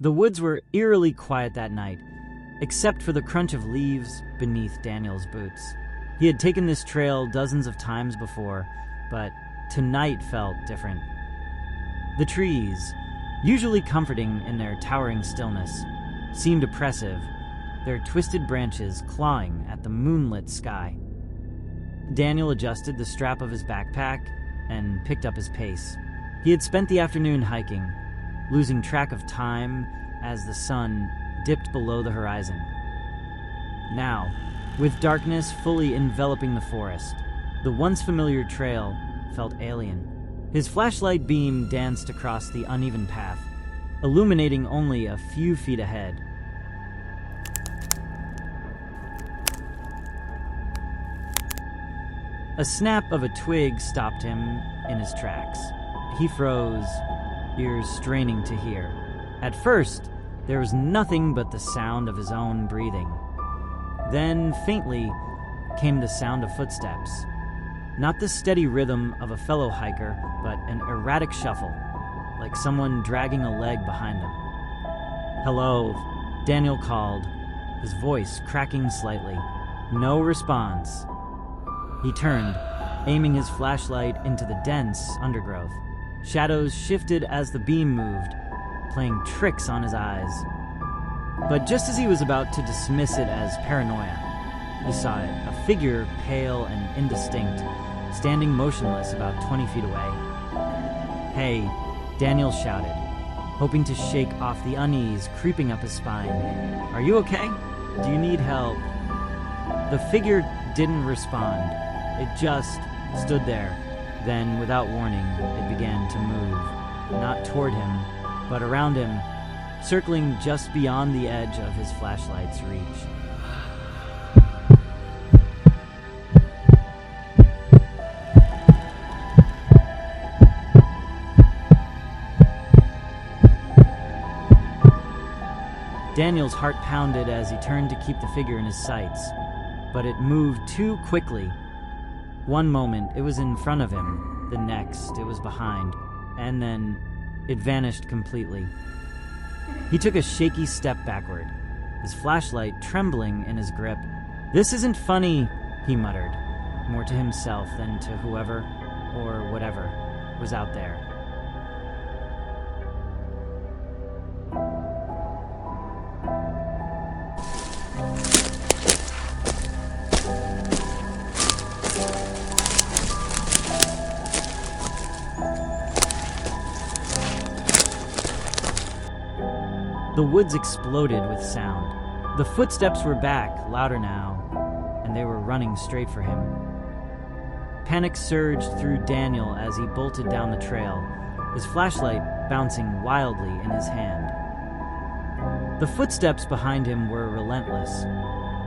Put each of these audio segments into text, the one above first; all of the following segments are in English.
The woods were eerily quiet that night, except for the crunch of leaves beneath Daniel's boots. He had taken this trail dozens of times before, but tonight felt different. The trees, usually comforting in their towering stillness, seemed oppressive, their twisted branches clawing at the moonlit sky. Daniel adjusted the strap of his backpack and picked up his pace. He had spent the afternoon hiking, losing track of time as the sun dipped below the horizon. Now, with darkness fully enveloping the forest, the once familiar trail felt alien. His flashlight beam danced across the uneven path, illuminating only a few feet ahead. A snap of a twig stopped him in his tracks. He froze, ears straining to hear. At first, there was nothing but the sound of his own breathing. Then, faintly, came the sound of footsteps. Not the steady rhythm of a fellow hiker, but an erratic shuffle, like someone dragging a leg behind them. "Hello," Daniel called, his voice cracking slightly. No response. He turned, aiming his flashlight into the dense undergrowth. Shadows shifted as the beam moved, playing tricks on his eyes. But just as he was about to dismiss it as paranoia, he saw it, a figure pale and indistinct, standing motionless about 20 feet away. "Hey," Daniel shouted, hoping to shake off the unease creeping up his spine. "Are you okay? Do you need help?" The figure didn't respond. It just stood there. Then, without warning, it began to move, not toward him, but around him, circling just beyond the edge of his flashlight's reach. Daniel's heart pounded as he turned to keep the figure in his sights, but it moved too quickly. One moment, it was in front of him, the next, it was behind, and then it vanished completely. He took a shaky step backward, his flashlight trembling in his grip. "This isn't funny," he muttered, more to himself than to whoever, or whatever, was out there. The woods exploded with sound. The footsteps were back, louder now, and they were running straight for him. Panic surged through Daniel as he bolted down the trail, his flashlight bouncing wildly in his hand. The footsteps behind him were relentless,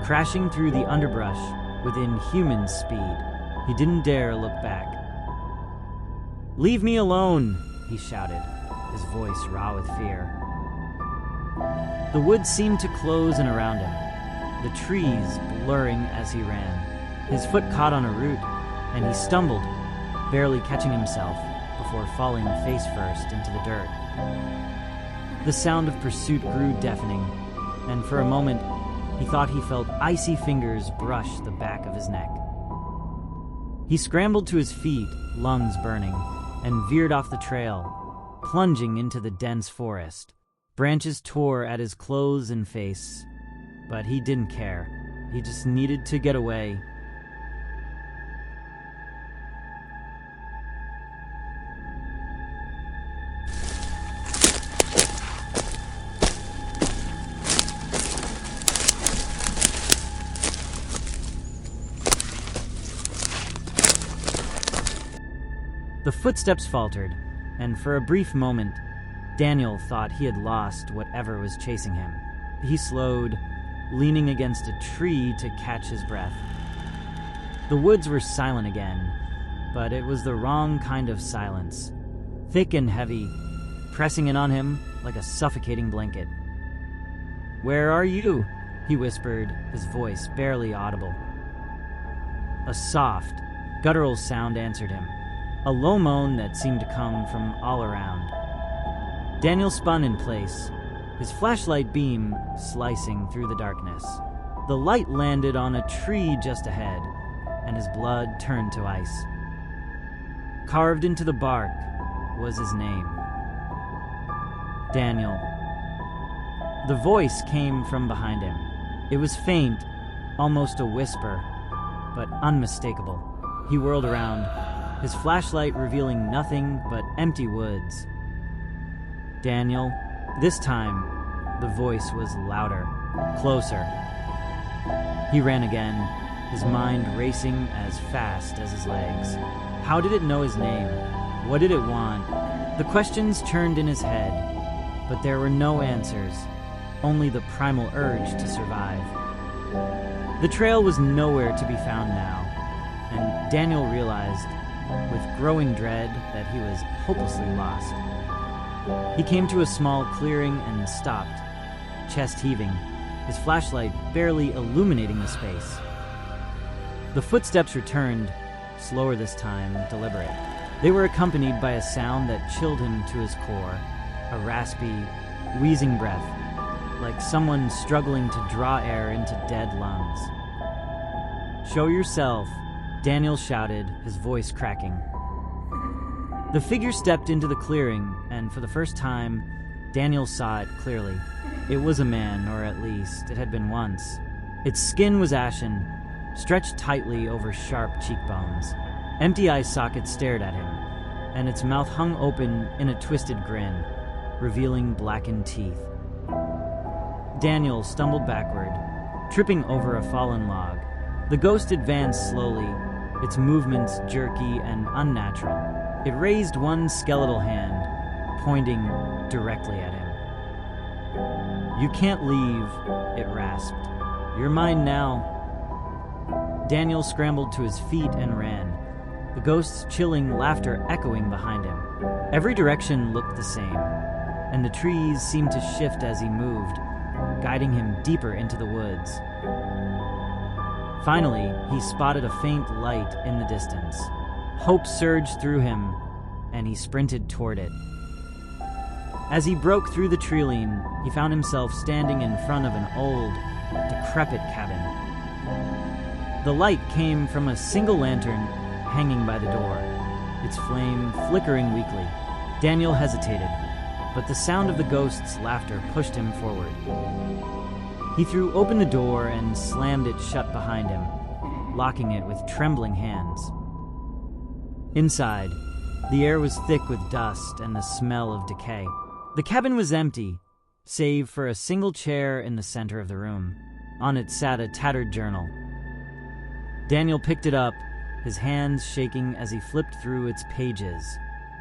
crashing through the underbrush with inhuman speed. He didn't dare look back. "Leave me alone," he shouted, his voice raw with fear. The woods seemed to close in around him, the trees blurring as he ran. His foot caught on a root, and he stumbled, barely catching himself before falling face first into the dirt. The sound of pursuit grew deafening, and for a moment he thought he felt icy fingers brush the back of his neck. He scrambled to his feet, lungs burning, and veered off the trail, plunging into the dense forest. Branches tore at his clothes and face, but he didn't care. He just needed to get away. The footsteps faltered, and for a brief moment, Daniel thought he had lost whatever was chasing him. He slowed, leaning against a tree to catch his breath. The woods were silent again, but it was the wrong kind of silence. Thick and heavy, pressing in on him like a suffocating blanket. "Where are you?" he whispered, his voice barely audible. A soft, guttural sound answered him, a low moan that seemed to come from all around. Daniel spun in place, his flashlight beam slicing through the darkness. The light landed on a tree just ahead, and his blood turned to ice. Carved into the bark was his name. Daniel. The voice came from behind him. It was faint, almost a whisper, but unmistakable. He whirled around, his flashlight revealing nothing but empty woods. Daniel. This time, the voice was louder, closer. He ran again, his mind racing as fast as his legs. How did it know his name? What did it want? The questions churned in his head, but there were no answers, only the primal urge to survive. The trail was nowhere to be found now, and Daniel realized, with growing dread, that he was hopelessly lost. He came to a small clearing and stopped, chest heaving, his flashlight barely illuminating the space. The footsteps returned, slower this time, deliberate. They were accompanied by a sound that chilled him to his core, a raspy, wheezing breath, like someone struggling to draw air into dead lungs. "Show yourself," Daniel shouted, his voice cracking. The figure stepped into the clearing, and for the first time, Daniel saw it clearly. It was a man, or at least it had been once. Its skin was ashen, stretched tightly over sharp cheekbones. Empty eye sockets stared at him, and its mouth hung open in a twisted grin, revealing blackened teeth. Daniel stumbled backward, tripping over a fallen log. The ghost advanced slowly, its movements jerky and unnatural. It raised one skeletal hand, pointing directly at him. "You can't leave," it rasped. "You're mine now." Daniel scrambled to his feet and ran, the ghost's chilling laughter echoing behind him. Every direction looked the same, and the trees seemed to shift as he moved, guiding him deeper into the woods. Finally, he spotted a faint light in the distance. Hope surged through him, and he sprinted toward it. As he broke through the tree-line, he found himself standing in front of an old, decrepit cabin. The light came from a single lantern hanging by the door, its flame flickering weakly. Daniel hesitated, but the sound of the ghost's laughter pushed him forward. He threw open the door and slammed it shut behind him, locking it with trembling hands. Inside, the air was thick with dust and the smell of decay. The cabin was empty, save for a single chair in the center of the room. On it sat a tattered journal. Daniel picked it up, his hands shaking as he flipped through its pages.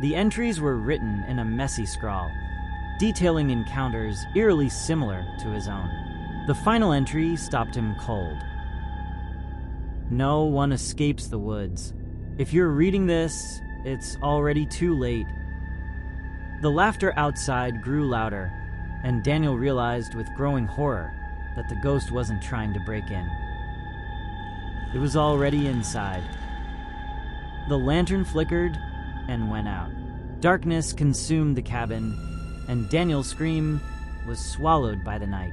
The entries were written in a messy scrawl, detailing encounters eerily similar to his own. The final entry stopped him cold. "No one escapes the woods. If you're reading this, it's already too late." The laughter outside grew louder, and Daniel realized with growing horror that the ghost wasn't trying to break in. It was already inside. The lantern flickered and went out. Darkness consumed the cabin, and Daniel's scream was swallowed by the night.